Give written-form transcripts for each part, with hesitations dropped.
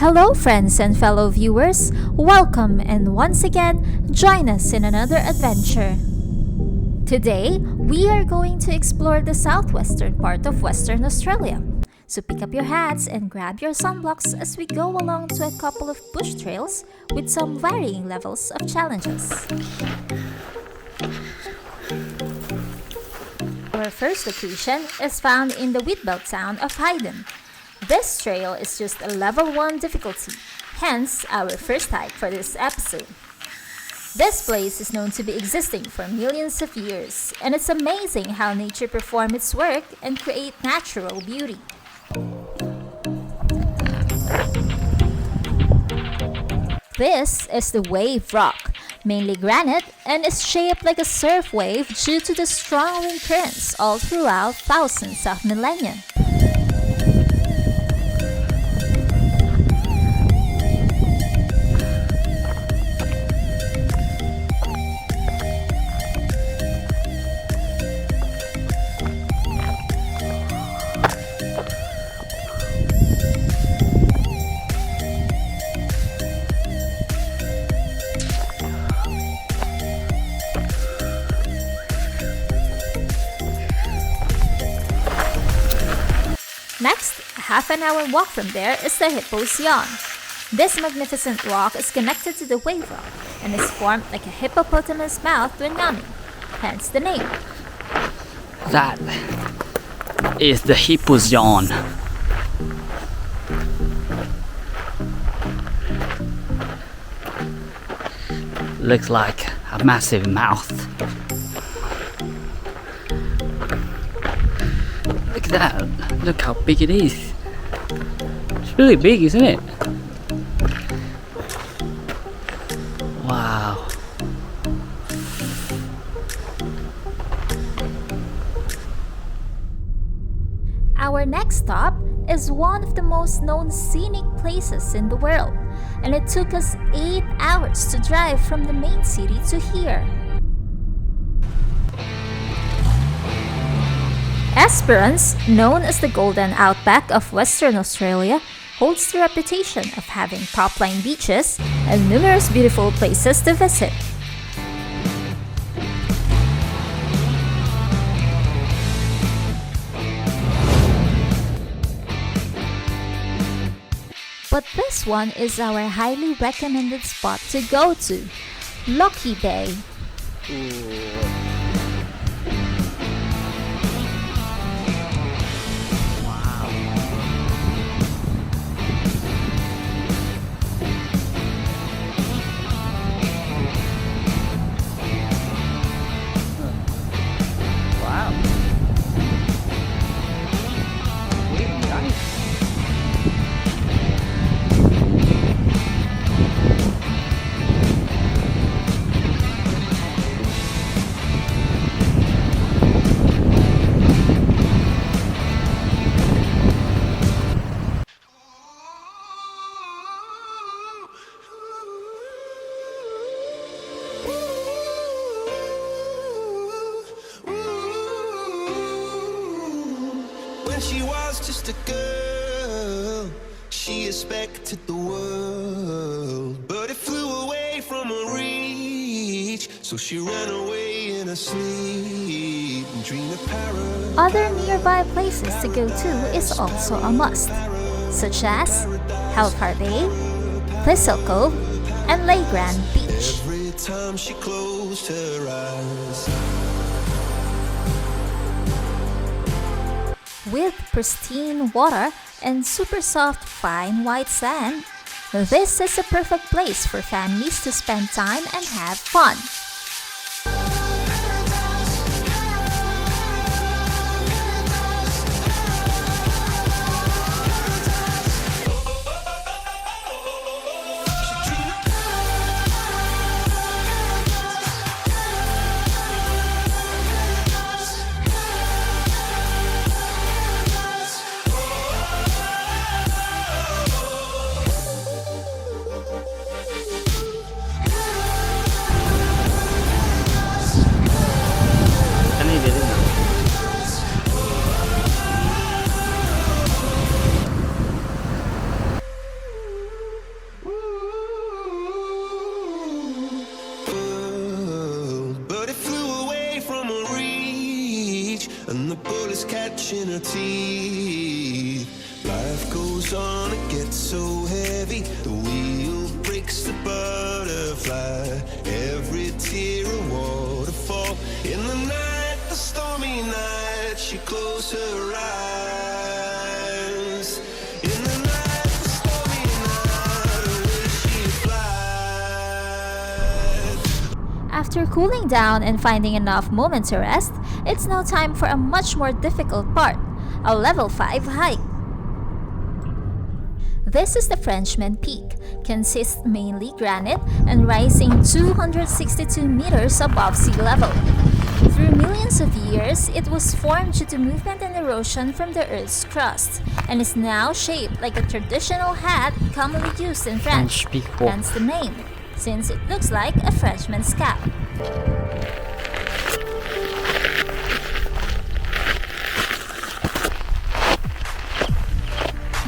Hello, friends and fellow viewers. Welcome and once again, join us in another adventure. Today, we are going to explore the southwestern part of Western Australia. So pick up your hats and grab your sunblocks as we go along to a couple of bush trails with some varying levels of challenges. Our first location is found in the wheatbelt town of Hayden. This trail is just a level 1 difficulty, hence our first hike for this episode. This place is known to be existing for millions of years, and it's amazing how nature performs its work and create natural beauty. This is the wave rock, mainly granite, and is shaped like a surf wave due to the strong wind currents all throughout thousands of millennia. Next, a half an hour walk from there is the Hippo's Yawn. This magnificent rock is connected to the wave rock and is formed like a hippopotamus mouth when yawning, hence the name. That is the Hippo's Yawn. Looks like a massive mouth. Look at that. Look how big it is. It's really big, isn't it? Wow. Our next stop is one of the most known scenic places in the world, and it took us 8 hours to drive from the main city to here. Esperance, known as the Golden Outback of Western Australia, holds the reputation of having top-line beaches and numerous beautiful places to visit. But this one is our highly recommended spot to go to, Lockheed Bay. When she was just a girl, she expected the world, but it flew away from her reach, so she ran away in her sleep and dreamed of paradise. Other nearby places to go to is also a must, such as Hellfire Bay, Thistle Cove, and Legrand Beach. Every time she closed her eyes, with pristine water and super soft fine white sand, this is a perfect place for families to spend time and have fun. was catching her teeth. Life goes on, it gets so heavy. The wheel breaks the butterfly. Every tear a waterfall. In the night, the stormy night, she closed her eyes. In the night, the stormy night, away she flies. After cooling down and finding enough moment to rest, it's now time for a much more difficult part, a level 5 hike. This is the Frenchman Peak, consists mainly granite and rising 262 meters above sea level. Through millions of years, it was formed due to movement and erosion from the Earth's crust, and is now shaped like a traditional hat commonly used in French, hence the name, since it looks like a Frenchman's cap.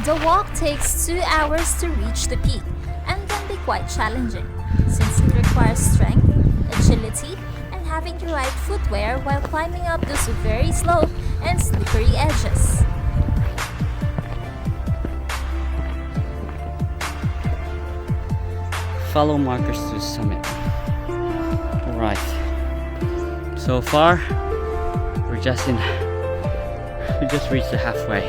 The walk takes 2 hours to reach the peak and can be quite challenging since it requires strength, agility, and having the right footwear while climbing up those very slope and slippery edges. Follow markers to the summit. Alright. So far, we just reached the halfway.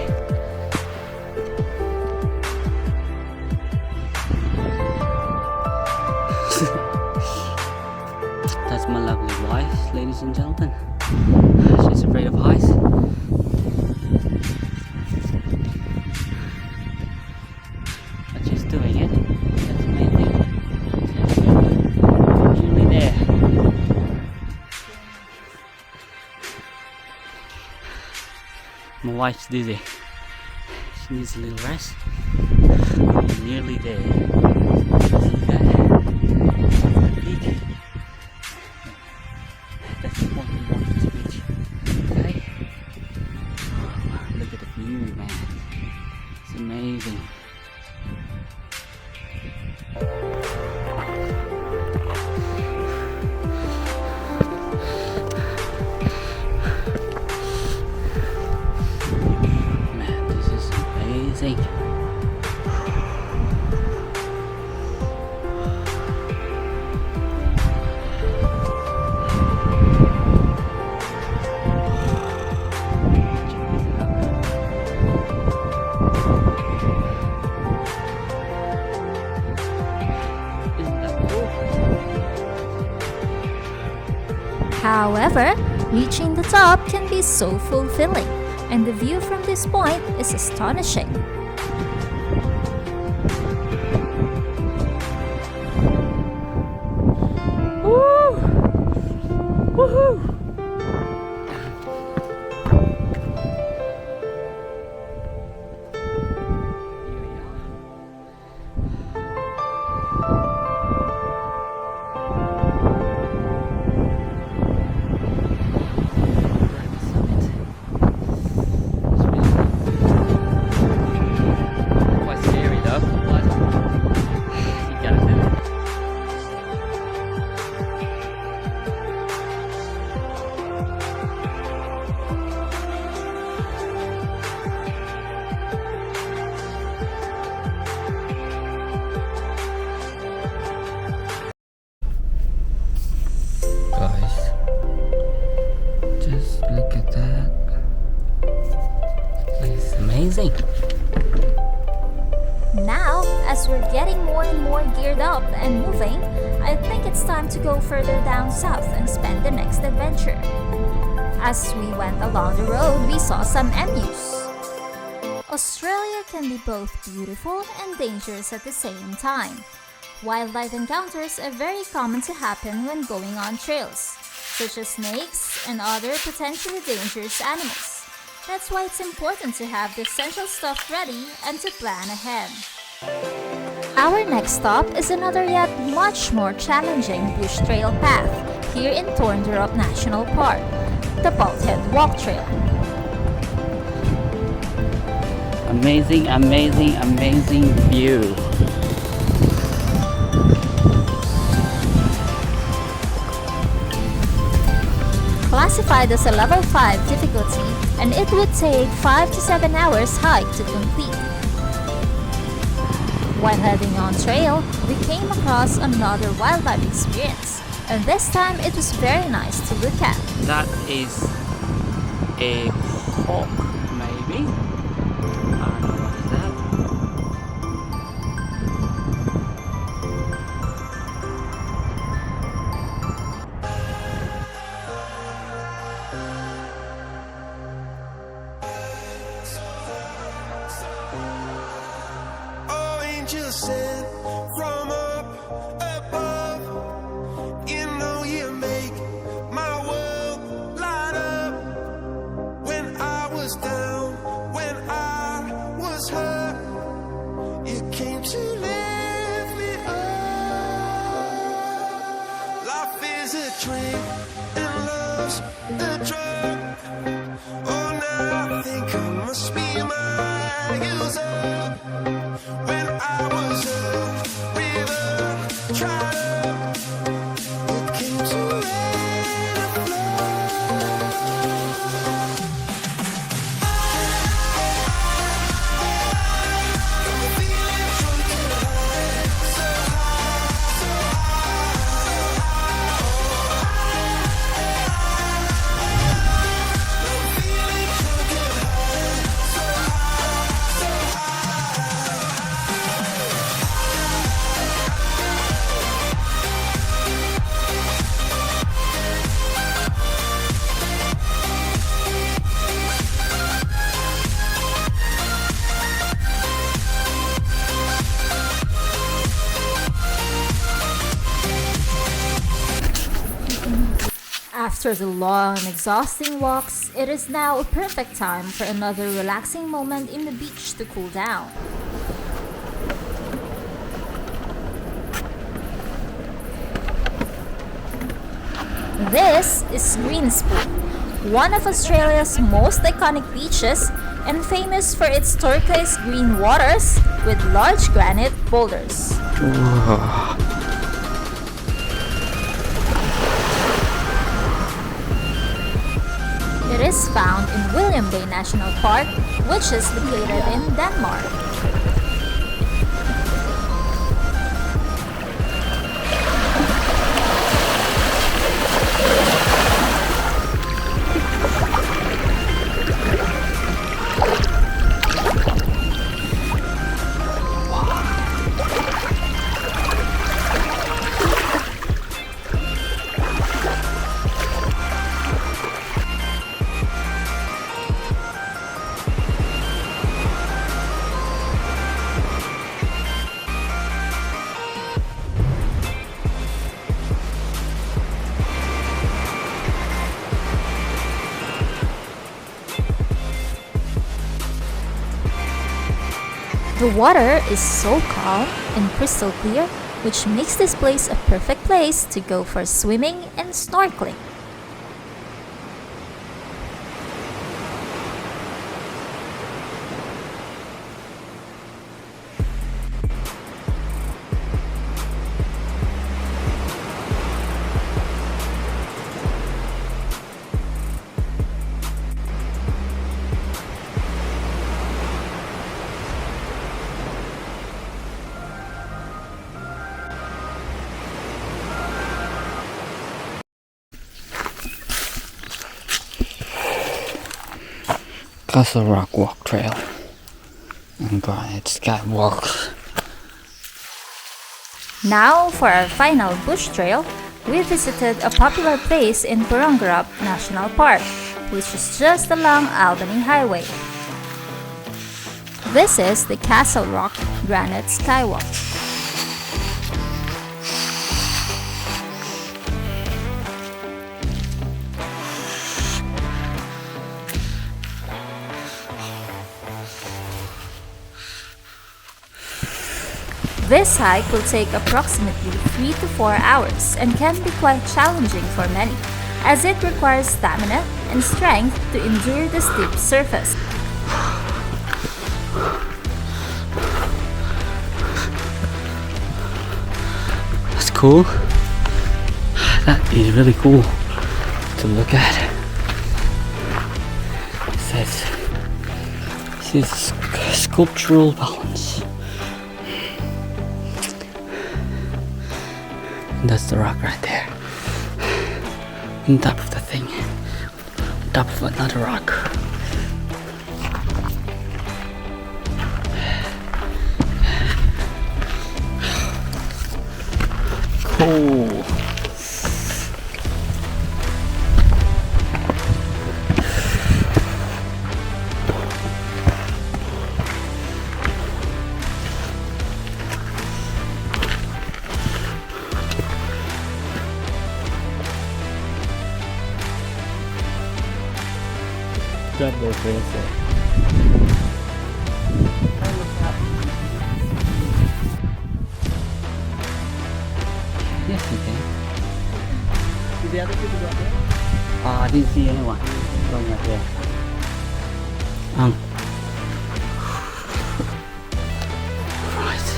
That's my lovely wife, ladies and gentlemen. She's afraid of heights. But she's doing it. That's amazing. Nearly there. My wife's dizzy. She needs a little rest. We're nearly there. See that? Peak. That's the point we wanted to reach. Okay? Oh, look at the view, man. It's amazing. Man, this is amazing. However, reaching the top can be so fulfilling, and the view from this point is astonishing. Woo! Woohoo! Quite scary though, but you gotta do it. Guys, just look at that. It's amazing. Now, as we're getting more and more geared up and moving, I think it's time to go further down south and spend the next adventure. As we went along the road, we saw some emus. Australia can be both beautiful and dangerous at the same time. Wildlife encounters are very common to happen when going on trails, such as snakes and other potentially dangerous animals. That's why it's important to have the essential stuff ready and to plan ahead. Our next stop is another yet much more challenging bush trail path here in Torndirrup National Park, the Bulkhead Walk Trail. Amazing, amazing, amazing view. Classified as a level 5 difficulty and it would take 5 to 7 hours hike to complete. While heading on trail, we came across another wildlife experience, and this time it was very nice to look at. That is a hawk, maybe? I don't know what is that. Oh, angels sent from up above. You know you make my world light up. When I was down, when I was hurt, you came to lift me up. Life is a drink and love's a drug. Oh, now I think I must be my user. When I was a river dried up, you came to let it flow. I'm feeling drunk and high, so high, so high. I'm feeling drunk and high, so high, so After the long and exhausting walks, it is now a perfect time for another relaxing moment in the beach to cool down. This is Greenspoon, one of Australia's most iconic beaches and famous for its turquoise green waters with large granite boulders. It is found in William Bay National Park, which is located in Denmark. The water is so calm and crystal clear, which makes this place a perfect place to go for swimming and snorkeling. Castle Rock Walk Trail and Granite Skywalk. Now for our final bush trail, we visited a popular place in Purungarup National Park, which is just along Albany Highway. This is the Castle Rock Granite Skywalk. This hike will take approximately 3 to 4 hours and can be quite challenging for many, as it requires stamina and strength to endure the steep surface. That's cool. That is really cool to look at. says. This is sculptural balance. And that's the rock right there. On top of the thing. On top of another rock. Cool. Grab their face there. Yes, you can. Did the other people go up there? I didn't see anyone going up there. Right.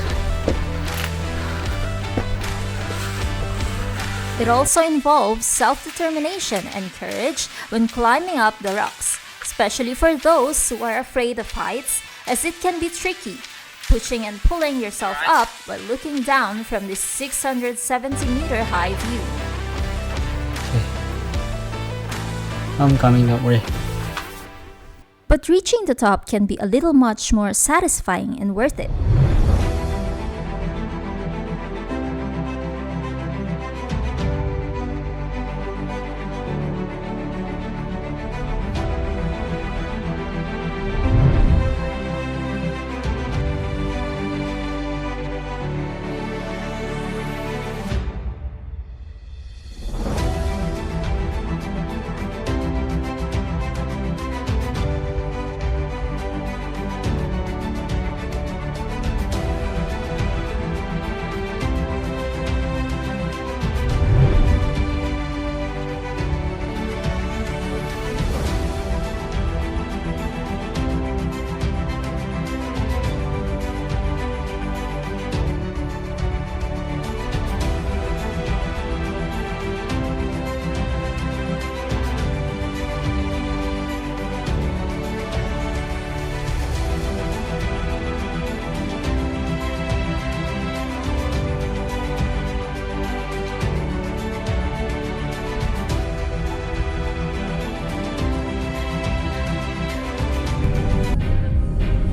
It also involves self-determination and courage when climbing up the rocks, especially for those who are afraid of heights, as it can be tricky, pushing and pulling yourself up while looking down from this 670-meter high view. I'm coming that way. But reaching the top can be a little much more satisfying and worth it.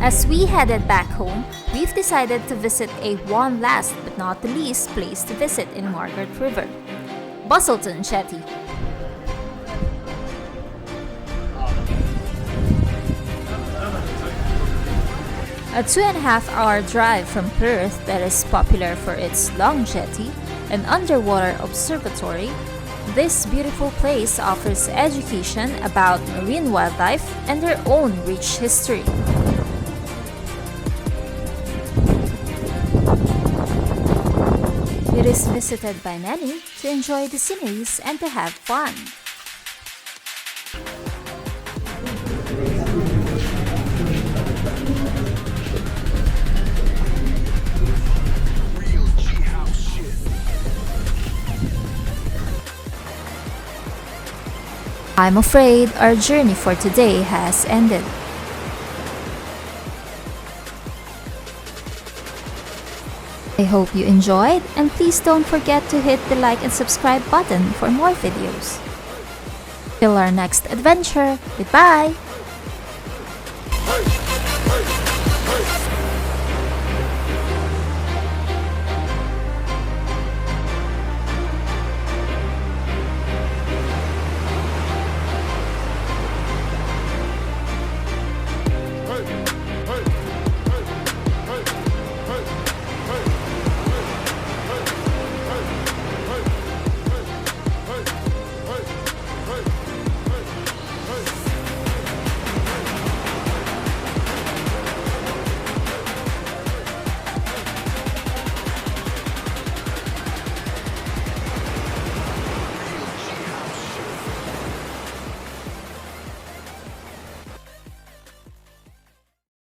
As we headed back home, we've decided to visit a one last but not the least place to visit in Margaret River, Busselton Jetty. A 2.5-hour drive from Perth that is popular for its long jetty and underwater observatory, this beautiful place offers education about marine wildlife and their own rich history. It is visited by many to enjoy the sceneries and to have fun. I'm afraid our journey for today has ended. I hope you enjoyed, and please don't forget to hit the like and subscribe button for more videos. Till our next adventure, goodbye!